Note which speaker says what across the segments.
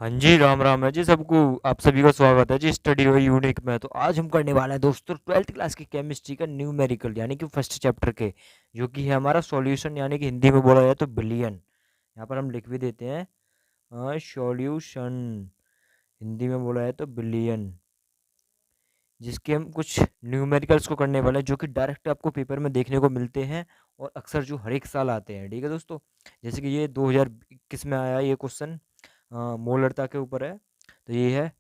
Speaker 1: हाँ जी, राम राम है जी सबको। आप सभी का स्वागत है जी स्टडी और यूनिक में। तो आज हम करने वाले हैं दोस्तों 12th क्लास की केमिस्ट्री का न्यूमेरिकल यानी कि फर्स्ट चैप्टर के, जो कि है हमारा सॉल्यूशन यानी कि हिंदी में बोला जाए तो बिलियन। यहाँ पर हम लिख भी देते हैं सॉल्यूशन, हिंदी में बोला जाए तो बिलियन, जिसके हम कुछ न्यूमेरिकल्स को करने वाले हैं जो कि डायरेक्ट आपको पेपर में देखने को मिलते हैं और अक्सर जो हर एक साल आते हैं। ठीक है दोस्तों, जैसे कि ये 2021 में आया ये क्वेश्चन, मोलरता के ऊपर है। तो ये है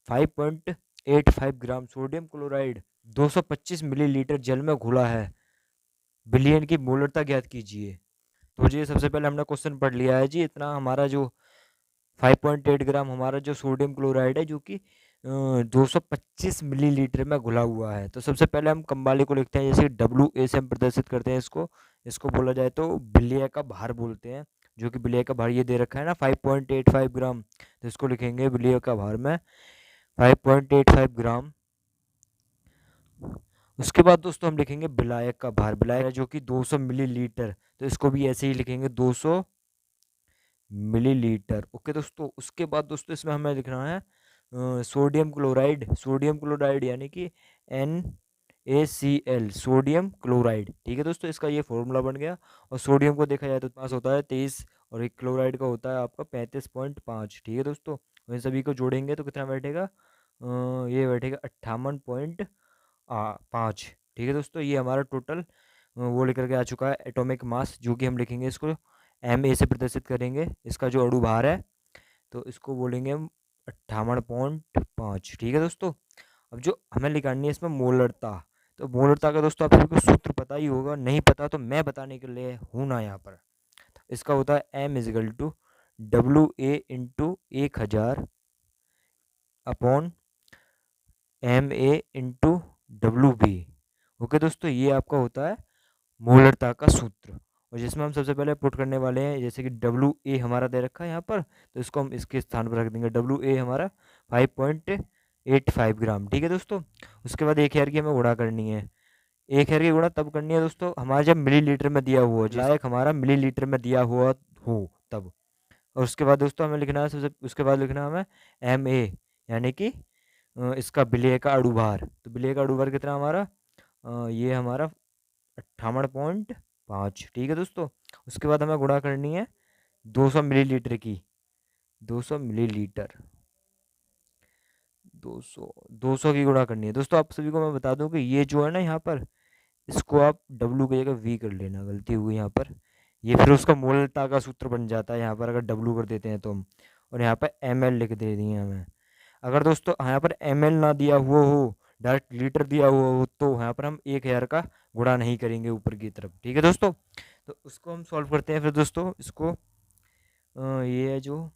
Speaker 1: 5.85 ग्राम सोडियम क्लोराइड 225 मिलीलीटर जल में घुला है, बिलियन की मोलरता ज्ञात कीजिए। तो जी सबसे पहले हमने क्वेश्चन पढ़ लिया है जी। इतना हमारा जो 5.8 ग्राम हमारा जो सोडियम क्लोराइड है जो कि 225 मिलीलीटर में घुला हुआ है। तो सबसे पहले हम कम वाले को लिखते हैं, जैसे डब्ल्यू ए से हम प्रदर्शित करते हैं इसको। इसको बोला जाए तो बिलिया का भार बोलते हैं, जो कि बिलिया का भार ये दे रखा है ना 5.85 ग्राम। तो इसको लिखेंगे बिलिया का भार में 5.85 ग्राम। उसके बाद दोस्तों हम लिखेंगे विलायक का भार, विलायक है जो कि 200 मिलीलीटर। तो इसको भी ऐसे ही लिखेंगे 200 मिलीलीटर। ओके दोस्तों, उसके बाद दोस्तों इसमें हमें लिखना है सोडियम क्लोराइड, सोडियम क्लोराइड यानी कि NaCl, सोडियम क्लोराइड। ठीक है दोस्तों, इसका ये फॉर्मूला बन गया। और सोडियम को देखा जाए तो पास होता है 23 और एक क्लोराइड का होता है आपका 35.5। ठीक है दोस्तों, और इन सभी को जोड़ेंगे तो कितना बैठेगा, ये बैठेगा 58.5। ठीक है दोस्तों, ये हमारा टोटल वो लेकर के आ चुका है एटॉमिक मास, जो कि हम लिखेंगे इसको Ma से प्रदर्शित करेंगे। इसका जो अणु भार है तो इसको बोलेंगे हम 58.5। ठीक है दोस्तों, अब जो हमें निकालनी है इसमें मोलरता। तो मोलरता का दोस्तों आप सभी को सूत्र पता ही होगा, नहीं पता तो मैं बताने के लिए हूँ ना यहाँ पर। इसका होता है M equal to WA into 1000 upon MA into WB। Okay दोस्तों, ये आपका होता है मोलरता का सूत्र। और जिसमें हम सबसे पहले पुट करने वाले हैं, जैसे कि WA हमारा दे रखा है यहाँ पर, तो इसको हम इसके स्थान पर रख देंगे। WA हमारा 5.85 ग्राम। ठीक है दोस्तों, उसके बाद एक हेयर की हमें गुणा करनी है। एक हेयर की गुणा तब करनी है दोस्तों हमारा जब मिलीलीटर में दिया हुआ हो, लायक हमारा मिलीलीटर में दिया हुआ हो तब। और उसके बाद दोस्तों हमें लिखना है सबसे, उसके बाद लिखना है हमें MA यानी कि इसका विलेय का अणुभार। तो विलेय का अणुभार कितना हमारा, ये हमारा 58.5। ठीक है दोस्तों, उसके बाद हमें गुणा करनी है 200 मिलीलीटर की, 200 मिलीलीटर, 200 की गुणा करनी है। दोस्तों आप सभी को मैं बता दूं कि ये जो है ना यहाँ पर, इसको आप W की जगह V कर लेना, गलती हुई यहाँ पर। ये फिर उसका मोलता का सूत्र बन जाता है यहाँ पर, अगर W कर देते हैं तो हम। और यहाँ पर ML लिख दे दिए हमें। अगर दोस्तों यहाँ पर ML ना दिया हुआ हो, डायरेक्ट लीटर दिया हुआ हो, तो यहाँ पर हम 1000 का गुणा नहीं करेंगे ऊपर की तरफ। ठीक है दोस्तों, तो उसको हम सॉल्व करते हैं फिर दोस्तों। इसको ये है जो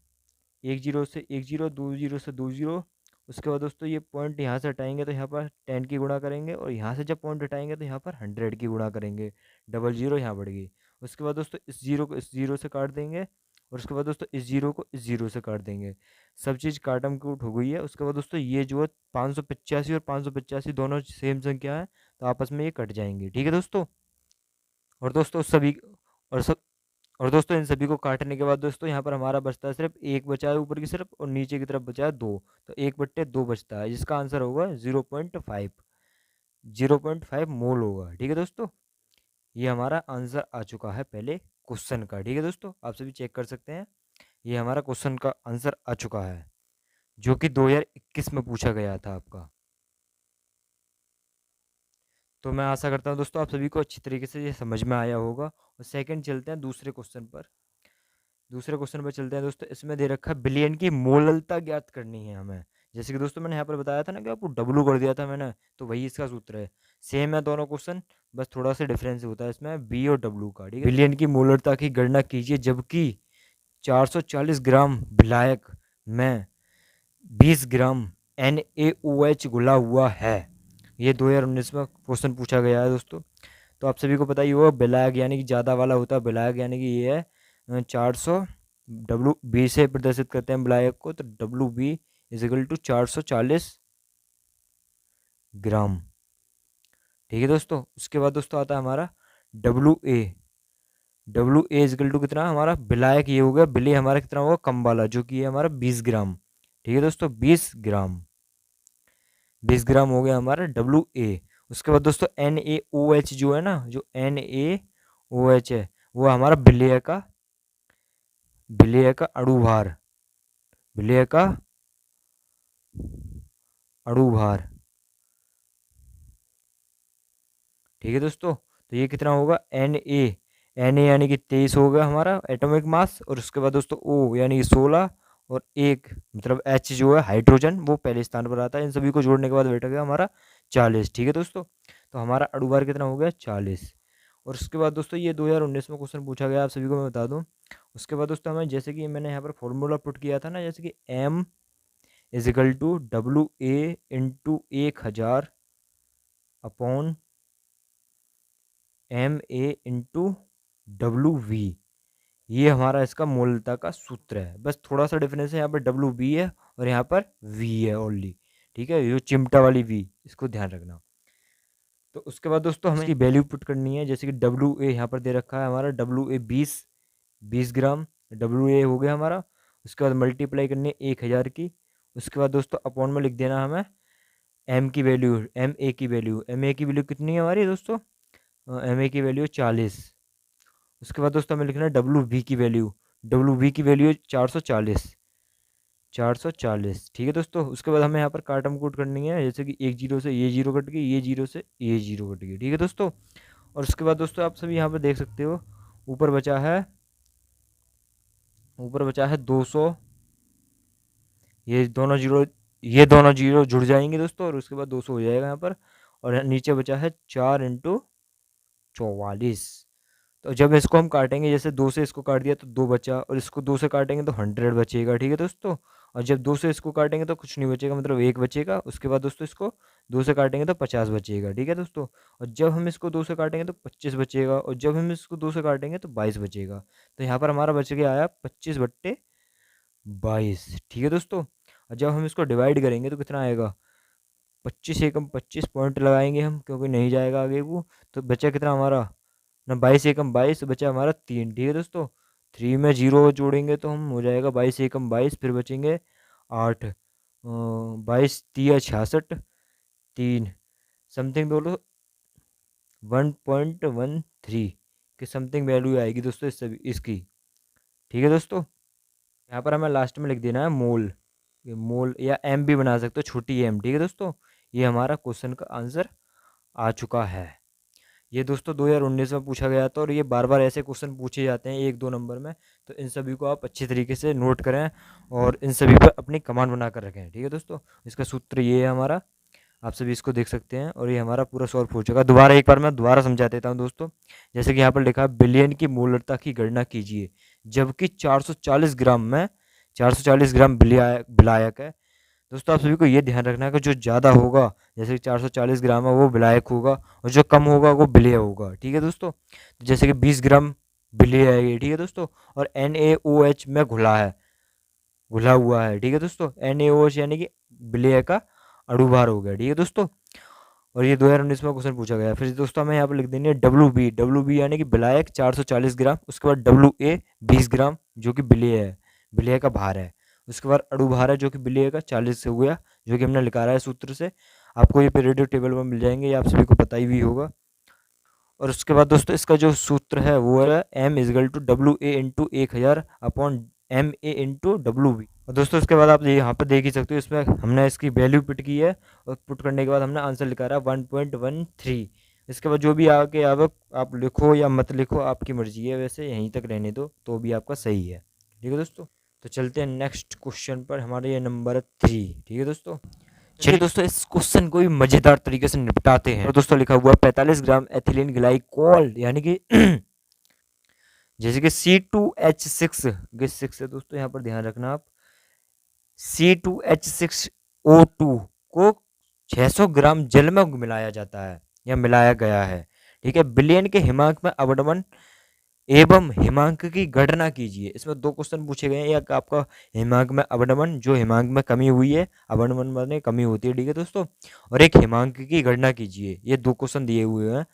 Speaker 1: 10 से 10, 20 से 20। उसके बाद दोस्तों ये पॉइंट यहाँ से हटाएंगे तो यहाँ पर 10 की गुणा करेंगे, और यहाँ से जब पॉइंट हटाएंगे तो यहाँ पर 100 की गुणा करेंगे। डबल जीरो यहाँ बढ़ गई। उसके बाद दोस्तों इस जीरो को इस जीरो से काट देंगे, और उसके बाद दोस्तों इस जीरो को इस जीरो से काट देंगे। सब चीज़ काटम कूट हो गई है। उसके बाद दोस्तों ये जो है 585 और 585 दोनों सेम संख्या है, तो आपस में ये कट जाएंगे। ठीक है दोस्तों, और दोस्तों सभी और सब और दोस्तों इन सभी को काटने के बाद दोस्तों यहाँ पर हमारा बचता है सिर्फ एक, बचा है ऊपर की तरफ, और नीचे की तरफ बचा है 2। तो 1/2 बचता है, जिसका आंसर होगा 0.5, 0.5 मोल होगा। ठीक है दोस्तों, ये हमारा आंसर आ चुका है पहले क्वेश्चन का। ठीक है दोस्तों, आप सभी चेक कर सकते हैं, ये हमारा क्वेश्चन का आंसर आ चुका है, जो कि 2021 में पूछा गया था आपका। तो मैं आशा करता हूँ दोस्तों आप सभी को अच्छी तरीके से ये समझ में आया होगा। और सेकंड चलते हैं दूसरे क्वेश्चन पर। दूसरे क्वेश्चन पर चलते हैं दोस्तों। इसमें दे रखा है बिलियन की मोललता ज्ञात करनी है हमें। जैसे कि दोस्तों मैंने यहाँ पर बताया था ना कि आपको W कर दिया था मैंने, तो वही इसका सूत्र है। सेम है दोनों क्वेश्चन, बस थोड़ा सा डिफरेंस होता है इसमें B और W का। ठीक है, बिलियन की मोललता की गणना कीजिए जबकि 440 ग्राम विलायक में 20 ग्राम NaOH घुला हुआ है। ये 2019 में क्वेश्चन पूछा गया है दोस्तों। तो आप सभी को पता ही होगा, विलायक यानी कि ज़्यादा वाला होता है विलायक, यानी कि ये है 400। WB से प्रदर्शित करते हैं विलायक को, तो WB इजिकल टू 440 ग्राम। ठीक है दोस्तों, उसके बाद दोस्तों आता है हमारा WA। W A equal to कितना हमारा विलायक ये हो गया, विलेय हमारा कितना होगा कम वाला, जो कि है हमारा 20 ग्राम। ठीक है दोस्तों, 20 ग्राम, 20 ग्राम हो गया हमारा डब्ल्यू ए। उसके बाद दोस्तों NaOH जो है ना, जो NaOH है वो हमारा विलेय का अणुभार, विलेय का अणुभार। ठीक है दोस्तों, तो ये कितना होगा Na यानी कि 23 हो गया हमारा एटॉमिक मास, और उसके बाद दोस्तों O यानी कि 16, और एक मतलब H जो है हाइड्रोजन वो पहले स्थान पर आता है। इन सभी को जोड़ने के बाद बैठ गया हमारा 40। ठीक है दोस्तों, तो हमारा अणुभार कितना हो गया 40। और उसके बाद दोस्तों ये 2019 में क्वेश्चन पूछा गया, आप सभी को मैं बता दूं। उसके बाद दोस्तों हमें जैसे कि मैंने यहाँ पर फॉर्मूला पुट किया था ना, जैसे कि M equal to WA into 1000 upon MA into WV, ये हमारा इसका मूलता का सूत्र है। बस थोड़ा सा डिफरेंस है, यहाँ पर WB है और यहाँ पर V है ओनली। ठीक है, ये चिमटा वाली V, इसको ध्यान रखना। तो उसके बाद दोस्तों हमें इसकी वैल्यू पुट करनी है, जैसे कि WA यहाँ पर दे रखा है हमारा, WA 20 ग्राम WA हो गया हमारा। उसके बाद मल्टीप्लाई करनी है 1000 की। उसके बाद दोस्तों अपॉन में लिख देना हमें M की वैल्यू, MA की वैल्यू कितनी है हमारी दोस्तों, MA की वैल्यू 40। उसके बाद दोस्तों हमें लिखना है WV की वैल्यू 440, 440। ठीक है दोस्तों, उसके बाद हमें यहाँ पर काटम कूट करनी है, जैसे कि एक जीरो से ये जीरो कट गई, ये जीरो से ये जीरो कट गई। ठीक है दोस्तों, और उसके बाद दोस्तों आप सभी यहाँ पर देख सकते हो ऊपर बचा है 200, ये दोनों जीरो जुड़ जाएंगे दोस्तों, और उसके बाद 200 हो जाएगा यहाँ पर। और नीचे बचा है 4 इंटू 44। तो जब इसको हम काटेंगे, जैसे 2 से इसको काट दिया तो 2 बचा, और इसको 2 से काटेंगे तो 100 बचेगा। ठीक है दोस्तों, और जब 2 से इसको काटेंगे तो कुछ नहीं बचेगा, मतलब 1 बचेगा। उसके बाद दोस्तों इसको 2 से काटेंगे तो 50 बचेगा। ठीक है दोस्तों, और जब हम इसको 2 से काटेंगे तो 25 बचेगा, और जब हम इसको 2 से काटेंगे तो 22 बचेगा। तो यहाँ पर हमारा बच गया आया 25/22। ठीक है दोस्तों, और जब हम इसको डिवाइड करेंगे तो कितना आएगा, 25 एकम 25 पॉइंट लगाएंगे हम, क्योंकि नहीं जाएगा आगे वो। तो बचा कितना हमारा ना, 22 एकम 22 बचा हमारा 3। ठीक है दोस्तों, 3 में जीरो जोड़ेंगे तो हम हो जाएगा 22 एकम 22, फिर बचेंगे 8, 22 तिया 66, 3 समथिंग बोलो 1.13 की समथिंग वैल्यू आएगी दोस्तों इसकी। ठीक है दोस्तों, यहाँ पर हमें लास्ट में लिख देना है मोल, ये मोल या एम भी बना सकते हो, छोटी एम। ठीक है दोस्तों, ये हमारा क्वेश्चन का आंसर आ चुका है। ये दोस्तों 2019 में पूछा गया था, और ये बार बार ऐसे क्वेश्चन पूछे जाते हैं 1-2 नंबर में। तो इन सभी को आप अच्छी तरीके से नोट करें और इन सभी पर अपनी कमांड बना कर रखें। ठीक है दोस्तों, इसका सूत्र ये है हमारा, आप सभी इसको देख सकते हैं, और ये हमारा पूरा सॉल्व हो चुका। दोबारा एक बार मैं दोबारा समझा देता हूँ दोस्तों। जैसे कि यहाँ पर लिखा है बिलियन की मोलरता की गणना कीजिए, जबकि 440 ग्राम में 440 ग्राम विलायक है। दोस्तों आप सभी को ये ध्यान रखना है कि जो ज़्यादा होगा, जैसे कि 440 ग्राम है, वो विलायक होगा, और जो कम होगा वो विलेय होगा। ठीक है दोस्तों, तो जैसे कि 20 ग्राम विलेय है ये। ठीक है दोस्तों, और NaOH में घुला हुआ है। ठीक है दोस्तों, NaOH यानी कि विलेय का अणुभार हो गया। ठीक है दोस्तों, और ये 2019 में क्वेश्चन पूछा गया। फिर दोस्तों हमें यहाँ पर लिख देनी है WB यानी कि विलायक 440 ग्राम, उसके बाद WA 20 ग्राम जो कि विलेय है, विलेय का भार है। उसके बाद अणुभार है जो कि विलेय का 40 से हो गया, जो कि हमने निकाला है सूत्र से। आपको ये पीरियोडिक टेबल में मिल जाएंगे, ये आप सभी को पता ही भी होगा। और उसके बाद दोस्तों इसका जो सूत्र है वो है M equal to WA into 1000 upon MA into WB। और दोस्तों उसके बाद आप यहाँ पर देख ही सकते हो, इसमें हमने इसकी वैल्यू पुट की है, और पुट करने के बाद हमने आंसर लिखा रहा है 1.13। इसके बाद जो भी आगे आप लिखो या मत लिखो, आपकी मर्जी है, वैसे यहीं तक रहने दो तो भी आपका सही है। ठीक है दोस्तों, तो चलते हैं नेक्स्ट क्वेश्चन पर, हमारे ये नंबर 3। ठीक है दोस्तों, चलिए दोस्तों इस क्वेश्चन को भी मजेदार तरीके से निपटाते हैं। और दोस्तों लिखा हुआ 45 ग्राम एथिलीन ग्लाइकोल यानी कि जैसे कि C2H6 गैस 6 है दोस्तों, यहाँ पर ध्यान रखना आप, C2H6O2 को 600 ग्राम जल में मिलाया जाता है या मिलाया गया है। ठीक है, विलयन के हिमांक में अवनमन एवं हिमांक की गणना कीजिए। इसमें 2 क्वेश्चन पूछे गए हैं, एक आपका हिमांक में अवनमन, जो हिमांक में कमी हुई है, अवनमन माने कमी होती है। ठीक है दोस्तों, और एक हिमांक की गणना कीजिए, ये 2 क्वेश्चन दिए हुए हैं।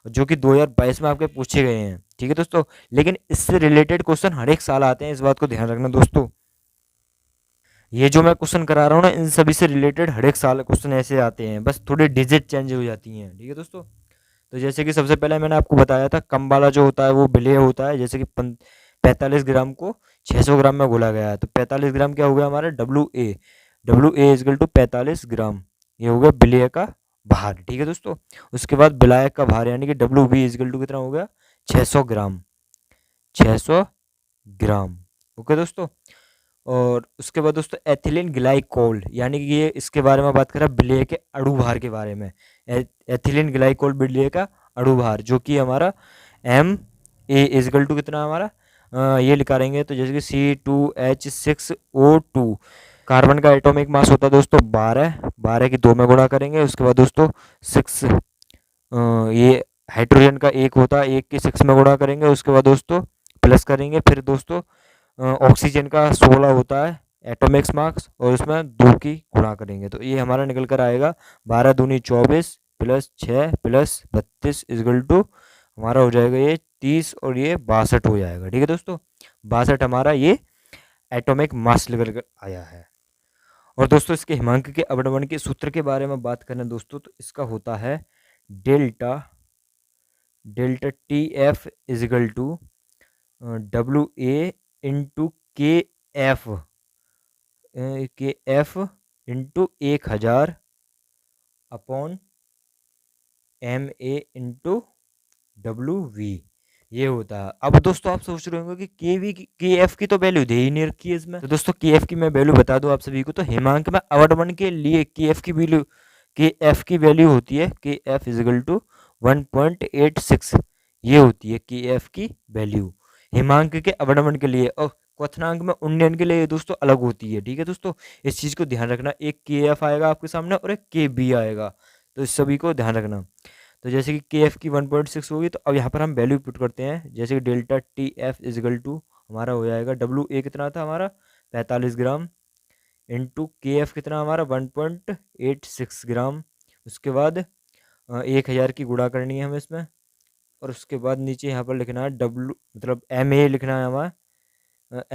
Speaker 1: जो कि 2022 में आपके पूछे गए हैं। ठीक है दोस्तों, लेकिन इससे रिलेटेड क्वेश्चन हर एक साल आते हैं, इस बात को ध्यान रखना दोस्तों। ये जो मैं क्वेश्चन करा रहा हूँ ना, इन सभी से रिलेटेड हर एक साल क्वेश्चन ऐसे आते हैं, बस थोड़ी डिजिट चेंज हो जाती हैं। ठीक है दोस्तों, तो जैसे कि सबसे पहले मैंने आपको बताया था, कम वाला जो होता है वो विलेय होता है। जैसे कि 45 ग्राम को 600 ग्राम में घोला गया है, तो 45 ग्राम क्या हो गया हमारा डब्ल्यू ए इजकल टू 45 ग्राम, ये हो गया विलेय का भार। ठीक है दोस्तों, उसके बाद विलायक का भार यानी कि डब्ल्यू बी इजकल टू कितना हो गया 600 ग्राम, 600 ग्राम। ओके दोस्तों, और उसके बाद दोस्तों एथिलीन ग्लाइकोल, यानी कि ये इसके बारे में बात करें विलेय के अणु भार के बारे में। एथिलीन ग्लाइकोल विलेय का अणु भार जो कि हमारा ए इजकल टू कितना हमारा ये लिखा रहेंगे, तो जैसे कि C2H6O2, कार्बन का एटॉमिक मास होता है दोस्तों 12 की 2 में गुणा करेंगे। उसके बाद दोस्तों 6 ये हाइड्रोजन का एक होता है, एक की 6 में गुणा करेंगे। उसके बाद दोस्तों प्लस करेंगे, फिर दोस्तों ऑक्सीजन का 16 होता है एटॉमिक्स मार्क्स, और उसमें 2 की गुणा करेंगे, तो ये हमारा निकल कर आएगा 12 दूनी 24 प्लस 6 प्लस 32 इजगल टू हमारा हो जाएगा ये 30, और ये 62 हो जाएगा। ठीक है दोस्तों, 62 हमारा ये एटॉमिक मास निकल कर आया है। और दोस्तों इसके हिमांक के अवनमन के सूत्र के बारे में बात करें दोस्तों, तो इसका होता है delta delta T F equal to WA K F into 1000 upon MA/WV, ये होता है। अब दोस्तों आप सोच रहे होंगे कि KF की तो वैल्यू दे ही नहीं रखी है इसमें, तो दोस्तों KF की मैं वैल्यू बता दूं आप सभी को। तो हिमांक में अवनमन के लिए KF की वैल्यू होती है KF इजगल टू 1.86, ये होती है KF की वैल्यू हिमांक के अवनमन के लिए। और क्वथनांक में उन्नयन के लिए दोस्तों अलग होती है। ठीक है दोस्तों, इस चीज़ को ध्यान रखना, एक KF आएगा आपके सामने और एक KB आएगा, तो इस सभी को ध्यान रखना। तो जैसे कि KF की 1.6 होगी, तो अब यहाँ पर हम वैल्यू पुट करते हैं। जैसे कि डेल्टा TF इजगल टू हमारा हो जाएगा WA कितना था हमारा 45 ग्राम, इंटू KF कितना हमारा 1.86 ग्राम। उसके बाद 1000 की गुणा करनी है हमें इसमें, और उसके बाद नीचे यहाँ पर लिखना है मतलब MA लिखना है हमारा।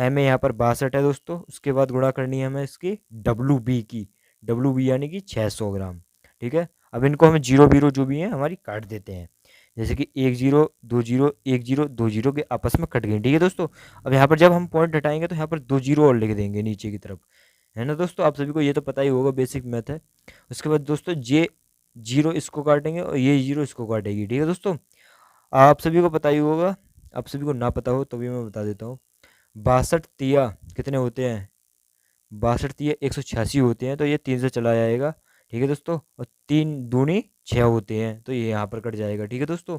Speaker 1: MA यहाँ पर 62 है दोस्तों। उसके बाद गुणा करनी है हमें इसकी WB की, WB यानी कि 600 ग्राम। ठीक है, अब इनको हमें जीरो बीरो जो भी है हमारी काट देते हैं, जैसे कि 1 0 2 0 1 0 2 0 के आपस में कट गए। ठीक है दोस्तों, अब यहाँ पर जब हम पॉइंट हटाएंगे तो यहाँ पर 2 0 और लिख देंगे नीचे की तरफ, है ना दोस्तों। आप सभी को ये तो पता ही होगा, बेसिक मैथ है। उसके बाद दोस्तों ये 0 इसको काटेंगे और ये 0 इसको काटेगी। ठीक है दोस्तों, आप सभी को पता ही होगा, आप सभी को ना पता हो तो भी मैं बता देता हूँ। 62 तिया कितने होते हैं, 62 तिया 186 होते हैं, तो ये 3 से चला जाएगा। ठीक है दोस्तों, और 3 दूनी 6 होते हैं, तो ये यहाँ पर कट जाएगा। ठीक है दोस्तों,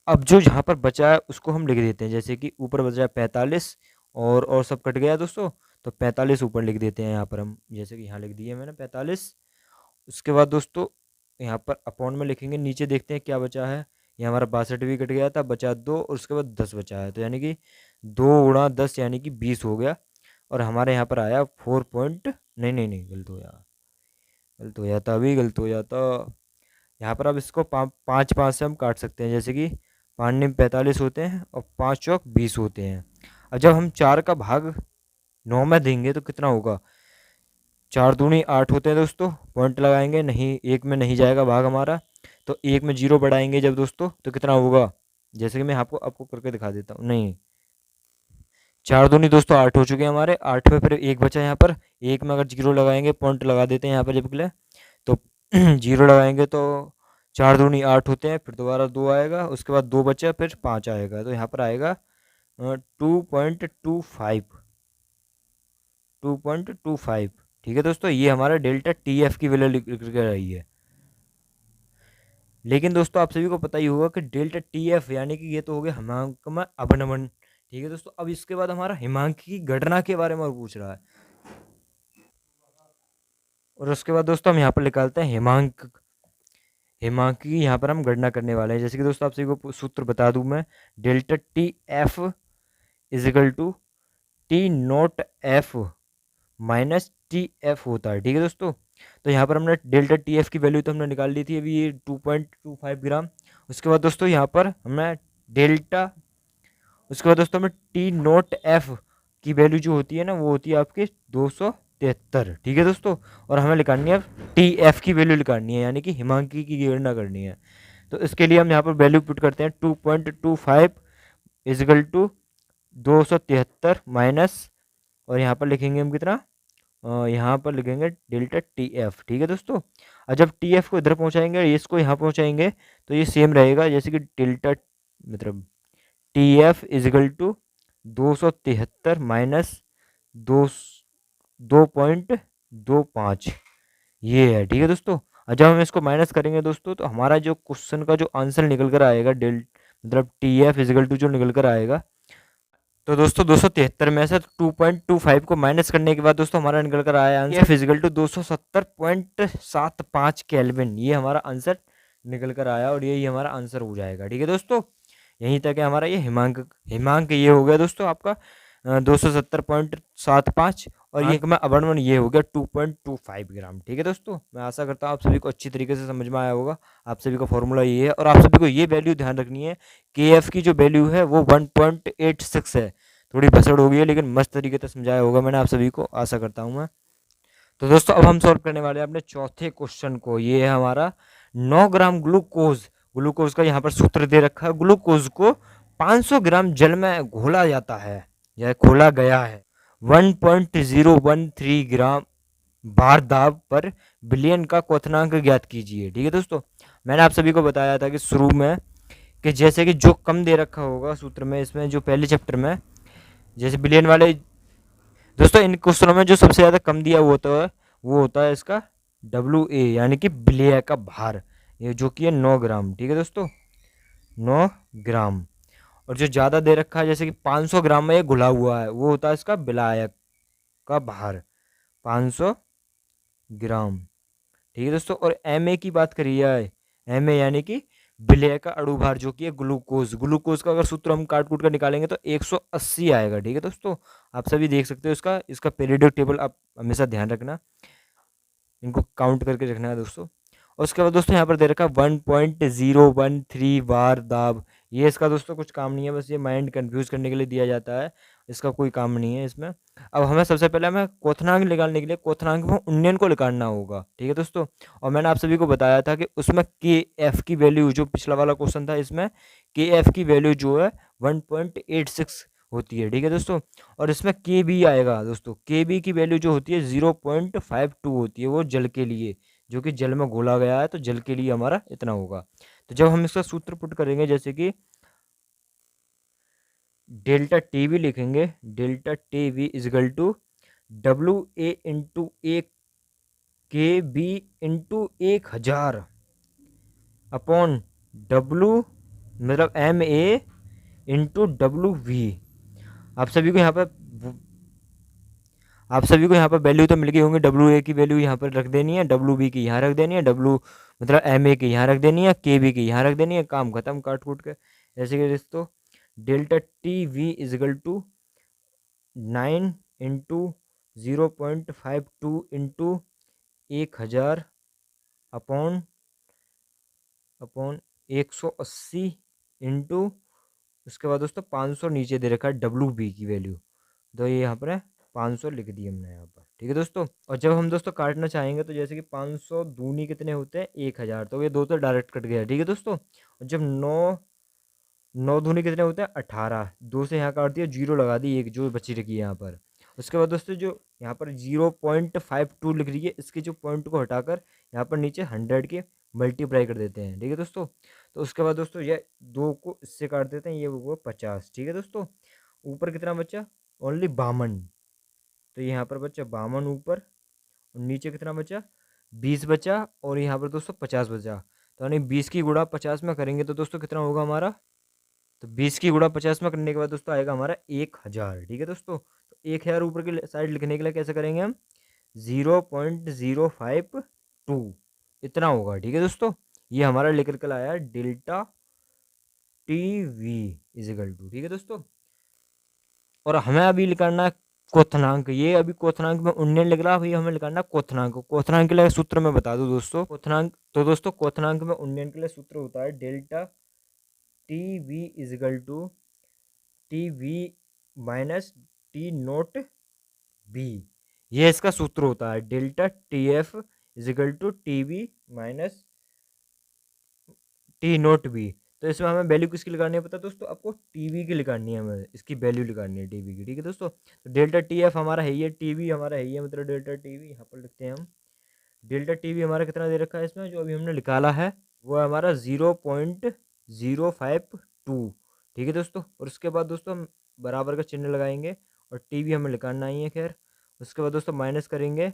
Speaker 1: अब जो यहाँ पर बचा है उसको हम लिख देते हैं, जैसे कि ऊपर बचा है 45 और सब कट गया दोस्तों, तो 45 ऊपर लिख देते हैं यहाँ पर हम, जैसे कि यहाँ लिख दिए मैंने 45। उसके बाद दोस्तों यहाँ पर अपॉन में लिखेंगे, नीचे देखते हैं क्या बचा है। ये हमारा 62 भी कट गया था, बचा 2, और उसके बाद 10 बचा है, तो यानी कि 2 × 10 यानी कि 20 हो गया। और हमारे यहाँ पर आया 4 पॉइंट, नहीं गलत हो जाता, अभी गलत हो जाता। यहाँ पर अब इसको 5 से हम काट सकते हैं, जैसे कि 5 9 45 होते हैं और 5 चौक 20 होते हैं। अब जब हम 4 का भाग 9 में देंगे तो कितना होगा, 4 दूनी 8 होते हैं दोस्तों। पॉइंट लगाएंगे, नहीं एक में नहीं जाएगा भाग हमारा, तो एक में 0 बढ़ाएंगे जब दोस्तों, तो कितना होगा, जैसे कि मैं आपको करके दिखा देता हूँ। नहीं, 4 दूनी दोस्तों 8 हो चुके हैं हमारे, 8 में फिर एक बचा यहाँ पर, एक में अगर 0 लगाएंगे, पॉइंट लगा देते हैं यहाँ पर जब के लिए, तो 0 लगाएंगे तो 4 दूनी 8 होते हैं, फिर दोबारा 2 आएगा, उसके बाद 2 बचा, फिर 5 आएगा, तो यहाँ पर आएगा 2.25, 2.25। ठीक है दोस्तों, ये हमारा डेल्टा TF की वैल्यू लिख कर आई है। लेकिन दोस्तों आप सभी को पता ही होगा कि डेल्टा TF यानी कि ये तो हो गया हिमांक में अवनमन। ठीक है दोस्तों, अब इसके बाद हमारा हिमांक की गणना के बारे में पूछ रहा है, और उसके बाद दोस्तों हम यहाँ पर निकालते हैं हिमांक की यहाँ पर हम गणना करने वाले हैं। जैसे कि दोस्तों आप सभी को सूत्र बता दूं मैं, delta TF equal to T naught F minus TF होता है। ठीक है दोस्तों, तो यहाँ पर हमने डेल्टा टी एफ की वैल्यू तो हमने निकाल ली थी अभी ये 2.25 ग्राम। उसके बाद दोस्तों यहाँ पर हमने डेल्टा उसके बाद दोस्तों हमें टी नोट एफ की वैल्यू जो होती है ना वो होती है आपके 273। ठीक है दोस्तों, और हमें निकालनी है टी एफ की वैल्यू निकालनी है, यानी कि हिमांकी की गणना करनी है। तो इसके लिए हम यहाँ पर वैल्यू पुट करते हैं 2.25 इजगल टू 273 माइनस, और यहाँ पर लिखेंगे हम कितना, यहाँ पर लिखेंगे डेल्टा टी एफ। ठीक है दोस्तों, और जब टी एफ को इधर पहुँचाएंगे इसको यहाँ पहुँचाएंगे तो ये सेम रहेगा, जैसे कि डेल्टा मतलब T F equal to 273 minus दो 2.25 ये है। ठीक है दोस्तों, और जब हम इसको माइनस करेंगे दोस्तों तो हमारा जो क्वेश्चन का जो आंसर निकल कर आएगा मतलब टी एफ इजगल टू जो निकल कर आएगा, तो दोस्तों 273 में से 2.25 को माइनस करने के बाद दोस्तों हमारा निकल कर आया आंसर फिजिकल टू 270.75 केल्विन। ये हमारा आंसर निकल कर आया और यही हमारा आंसर हो जाएगा। ठीक है दोस्तों, यहीं तक है हमारा ये हिमांक हिमांक ये हो गया दोस्तों आपका 270.75, और ये में अवर्णन ये हो गया 2.25 ग्राम। ठीक है दोस्तों, मैं आशा करता हूँ आप सभी को अच्छी तरीके से समझ में आया होगा। आप सभी का फॉर्मूला ये है, और आप सभी को ये वैल्यू ध्यान रखनी है के एफ की जो वैल्यू है वो 1.86 है। थोड़ी भसड़ हो गई है लेकिन मस्त तरीके से समझाया होगा मैंने आप सभी को, आशा करता हूँ मैं। तो दोस्तों अब हम सॉल्व करने वाले हैं अपने चौथे क्वेश्चन को। ये है हमारा 9 ग्राम ग्लूकोज, ग्लूकोज का यहाँ पर सूत्र दे रखा है। ग्लूकोज को 500 ग्राम जल में घोला जाता है या घोला गया है 1.013 ग्राम भार दाब पर बिलियन का क्वथनांक ज्ञात कीजिए। ठीक है दोस्तों, मैंने आप सभी को बताया था कि शुरू में कि जैसे कि जो कम दे रखा होगा सूत्र में, इसमें जो पहले चैप्टर में जैसे बिलियन वाले दोस्तों, इन क्वेश्चनों में जो सबसे ज़्यादा कम दिया हुआ होता है वो होता है इसका डब्ल्यू ए, यानी कि बिलिया का भार, ये जो कि है 9 ग्राम। ठीक है दोस्तों, 9 ग्राम। और जो ज़्यादा दे रखा है जैसे कि 500 ग्राम में ये घुला हुआ है वो होता है इसका विलायक का भार 500 ग्राम। ठीक है दोस्तों, और एम ए की बात करी जाए, एम ए यानी कि विलय का अणुभार जो कि है ग्लूकोज। ग्लूकोज का अगर सूत्र हम काट कूट कर निकालेंगे तो 180 आएगा। ठीक है दोस्तों, आप सभी देख सकते हो इसका पीरियोडिक टेबल आप हमेशा ध्यान रखना, इनको काउंट करके रखना है दोस्तों। और उसके बाद दोस्तों यहाँ पर दे रखा 1.013 बार दाब। ये इसका दोस्तों कुछ काम नहीं है, बस ये माइंड कंफ्यूज करने के लिए दिया जाता है, इसका कोई काम नहीं है इसमें। अब हमें सबसे पहले हमें क्वथनांक निकालने के लिए क्वथनांक में उन्नयन को निकालना होगा। ठीक है दोस्तों, और मैंने आप सभी को बताया था कि उसमें के एफ की वैल्यू, जो पिछला वाला क्वेश्चन था इसमें के एफ की वैल्यू जो है 1.86 होती है। ठीक है दोस्तों, और इसमें के बी आएगा दोस्तों, के बी की वैल्यू जो होती है 0.52 होती है, वो जल के लिए, जो कि जल में घोला गया है तो जल के लिए हमारा इतना होगा। तो जब हम इसका सूत्र पुट करेंगे जैसे कि डेल्टा टी वी लिखेंगे, delta T V is equal to W A into A K B into 1000 upon W मतलब M A into W V. आप सभी को यहाँ पर वैल्यू तो मिल गई होंगी। डब्ल्यू ए की वैल्यू यहाँ पर रख देनी है, डब्ल्यू बी की यहाँ रख देनी है, डब्ल्यू मतलब एम ए की यहाँ रख देनी है, के बी की यहाँ रख देनी है, काम खत्म काट कूट के। ऐसे कि दोस्तों delta T V is equal to 9 into 0.52 into 1000 upon 180 into उसके बाद दोस्तों 500 नीचे दे रखा है डब्ल्यू बी की वैल्यू, तो ये यहाँ पर है 500 लिख दी हमने यहाँ पर। ठीक है दोस्तों, और जब हम दोस्तों काटना चाहेंगे तो जैसे कि 500 दूनी कितने होते हैं 1000, तो ये दो तो डायरेक्ट कट गया। ठीक है दोस्तों, और जब 9 दूनी कितने होते हैं 18, दो से यहाँ काट दिया, जीरो लगा दी, एक जो बची रखी है यहाँ पर। उसके बाद दोस्तों जो यहाँ पर 0.52 लिख रही है, इसके जो पॉइंट को हटाकर यहाँ पर नीचे 100 के मल्टीप्लाई कर देते हैं। ठीक है दोस्तों, तो उसके बाद दोस्तों ये दो को इससे काट देते हैं, ये वो 50। ठीक है दोस्तों, ऊपर कितना बचा ओनली 52, तो यहाँ पर बचा 52 ऊपर, और नीचे कितना बचा 20 बचा, और यहाँ पर दोस्तों 50 बचा। तो यानी 20 की गुणा 50 में करेंगे तो दोस्तों कितना होगा हमारा, तो 20 की गुणा 50 में करने के बाद दोस्तों आएगा हमारा 1000। ठीक है दोस्तों, तो 1000 ऊपर की साइड लिखने के लिए कैसे करेंगे हम 0.052 इतना होगा। ठीक है दोस्तों, ये हमारा लेकर कल आया delta T V equal to. ठीक है दोस्तों, और हमें अभी निकालना क्वथनांक, ये अभी क्वथनांक में उन्नयन लिख रहा, भैया हमें निकालना क्वथनांक। क्वथनांक के लिए सूत्र मैं बता दूं दोस्तों, क्वथनांक तो दोस्तों क्वथनांक में उन्नयन के लिए सूत्र होता है delta T V equal to T V minus T naught B. ये इसका सूत्र होता है, delta T F equal to T V minus T naught B. तो इसमें हमें वैल्यू किसकी लगानी है पता है दोस्तों, आपको टीवी की लगानी है, हमें इसकी वैल्यू लगानी है टीवी की, ठीक है दोस्तों। तो डेल्टा टी एफ हमारा है ये, टीवी हमारा है ये, मतलब डेल्टा टीवी यहाँ पर लिखते हैं हम। डेल्टा टीवी हमारा कितना दे रखा है इसमें, जो अभी हमने निकाला है वो है हमारा 0.052, ठीक है दोस्तों। और उसके बाद दोस्तों हम बराबर का चिन्ह लगाएंगे, और टीवी हमें निकालना ही है। खैर उसके बाद दोस्तों माइनस करेंगे,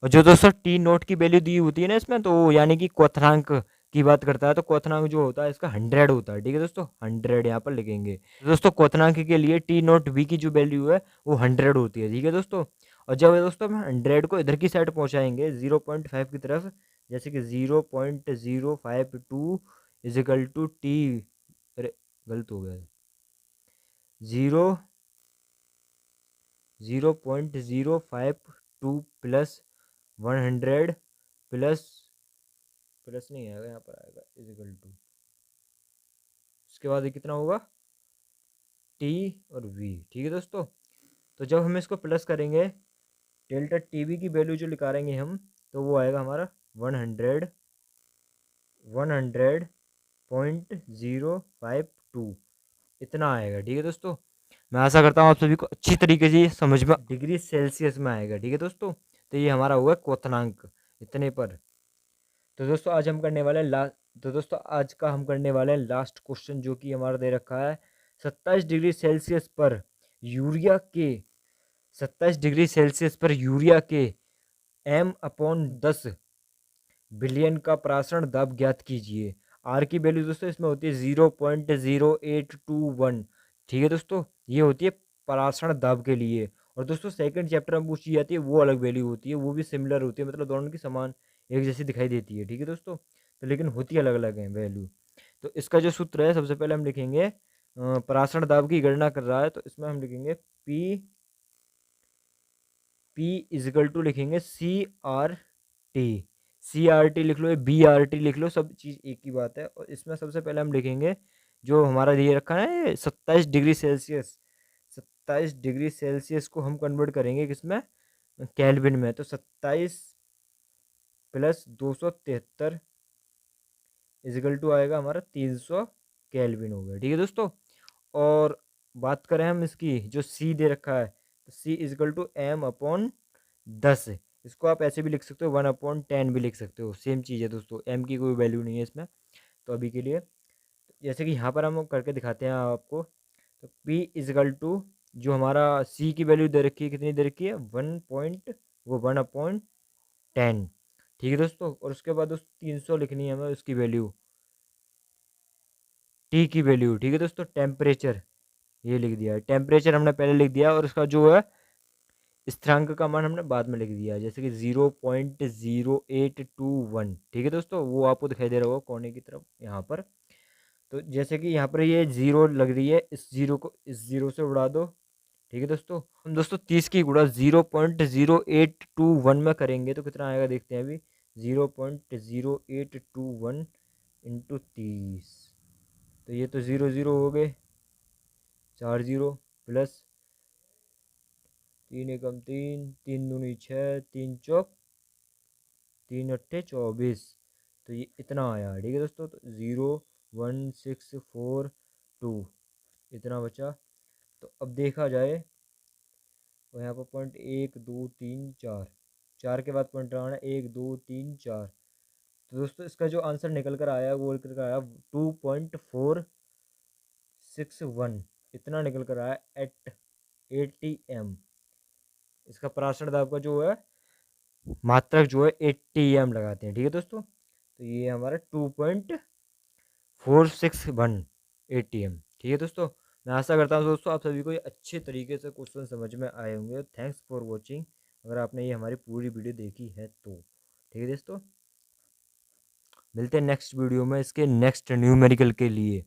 Speaker 1: और जो दोस्तों टी नोट की वैल्यू दी होती है ना इसमें, तो यानी कि क्वथनांक की बात करता है, तो क्वथनांक जो होता है इसका 100 होता है, ठीक है दोस्तों। 100 यहाँ पर लिखेंगे। तो दोस्तों क्वथनांक के लिए टी नोट बी की जो वैल्यू है वो 100 होती है, ठीक है दोस्तों। और जब दोस्तों हम 100 को इधर की साइड पहुँचाएंगे 0.5 की तरफ, जैसे कि 0.052 इजिकल टू टी, अरे गलत हो गया, 0.052 प्लस 100 प्लस, प्लस नहीं आएगा यहाँ पर, आएगा इजिकल टू, उसके बाद ये कितना होगा टी और वी, ठीक है दोस्तों। तो जब हम इसको प्लस करेंगे, डेल्टा टी वी की वैल्यू जो निकालेंगे हम, तो वो आएगा हमारा 100.052 इतना आएगा, ठीक है दोस्तों। मैं आशा करता हूँ आप सभी को अच्छी तरीके से ये समझ में, डिग्री सेल्सियस में आएगा, ठीक है दोस्तों। तो ये हमारा हुआ क्वथनांक इतने पर। तो दोस्तों आज हम करने वाले लास्ट, तो दोस्तों आज का हम करने वाले हैं लास्ट क्वेश्चन, जो कि हमारा दे रखा है 27 डिग्री सेल्सियस पर यूरिया के, 27 डिग्री सेल्सियस पर यूरिया के m/10 बिलियन का प्रासरण दाब ज्ञात कीजिए। आर की वैल्यू दोस्तों इसमें होती है 0.0821, ठीक है दोस्तों। ये होती है परासरण दाब के लिए। और दोस्तों सेकंड चैप्टर में पूछी जाती है वो अलग वैल्यू होती है, वो भी सिमिलर होती है, मतलब दोनों की समान एक जैसी दिखाई देती है, ठीक है दोस्तों। तो लेकिन होती अलग अलग है वैल्यू। तो इसका जो सूत्र है सबसे पहले हम लिखेंगे, परासरण दाब की गणना कर रहा है, तो इसमें हम लिखेंगे P इजिकल टू लिखेंगे CRT लिख लो, BRT लिख लो, सब चीज़ एक ही बात है। और इसमें सबसे पहले हम लिखेंगे जो हमारा दिए रखा है 27 डिग्री सेल्सियस, 27 डिग्री सेल्सियस को हम कन्वर्ट करेंगे किसमें, केल्विन में। तो 27 प्लस 273 इजिकल टू आएगा हमारा 300 केल्विन हो गया, ठीक है दोस्तों। और बात करें हम इसकी, जो सी दे रखा है, तो सी इजिकल टू m/10, इसको आप ऐसे भी लिख सकते हो, 1/10 भी लिख सकते हो, सेम चीज़ है दोस्तों, m की कोई वैल्यू नहीं है इसमें। तो अभी के लिए जैसे कि यहाँ पर हम करके दिखाते हैं आपको, तो p इजिकल टू जो हमारा c की वैल्यू दे रखी है, कितनी दे रखी है 1/10, ठीक है दोस्तों। और उसके बाद उस 300 लिखनी है हमें उसकी वैल्यू, टी की वैल्यू, ठीक है दोस्तों। टेम्परेचर ये लिख दिया है, टेम्परेचर हमने पहले लिख दिया, और उसका जो है स्थिरांक का मान हमने बाद में लिख दिया है, जैसे कि 0.0821, ठीक है दोस्तों। वो आपको दिखाई दे रहा होगा कोने की तरफ यहाँ पर। तो जैसे कि यहाँ पर ये जीरो लग रही है, इस जीरो को इस जीरो से उड़ा दो, ठीक है दोस्तों। हम दोस्तों 30 की गुणा 0.0821 में करेंगे तो कितना आएगा देखते हैं अभी, 0.0821 इंटू 30, तो ये तो 0 0 हो गए, 4 0 प्लस 3 एकम 3, 3 दूनी 6, 3 चौक 3 अट्ठे 24, तो ये इतना आया, ठीक है दोस्तों। तो 0.1642 इतना बचा। तो अब देखा जाए तो यहाँ पर पॉइंट 1 2 3 4, 4 के बाद पॉइंट लगाना 1 2 3 4। तो दोस्तों इसका जो आंसर निकल कर आया वो निकल कर आया 2.461, इतना निकल कर आया एट ATM। इसका पराशर दाब का जो है मात्रक जो है ATM लगाते हैं, ठीक है दोस्तों। तो ये हमारा 2.461 ATM, ठीक है दोस्तों। मैं आशा करता हूँ दोस्तों आप सभी को ये अच्छे तरीके से क्वेश्चन समझ में आए होंगे। थैंक्स फॉर वॉचिंग, अगर आपने ये हमारी पूरी वीडियो देखी है तो, ठीक है दोस्तों। मिलते हैं नेक्स्ट वीडियो में इसके नेक्स्ट न्यूमेरिकल के लिए।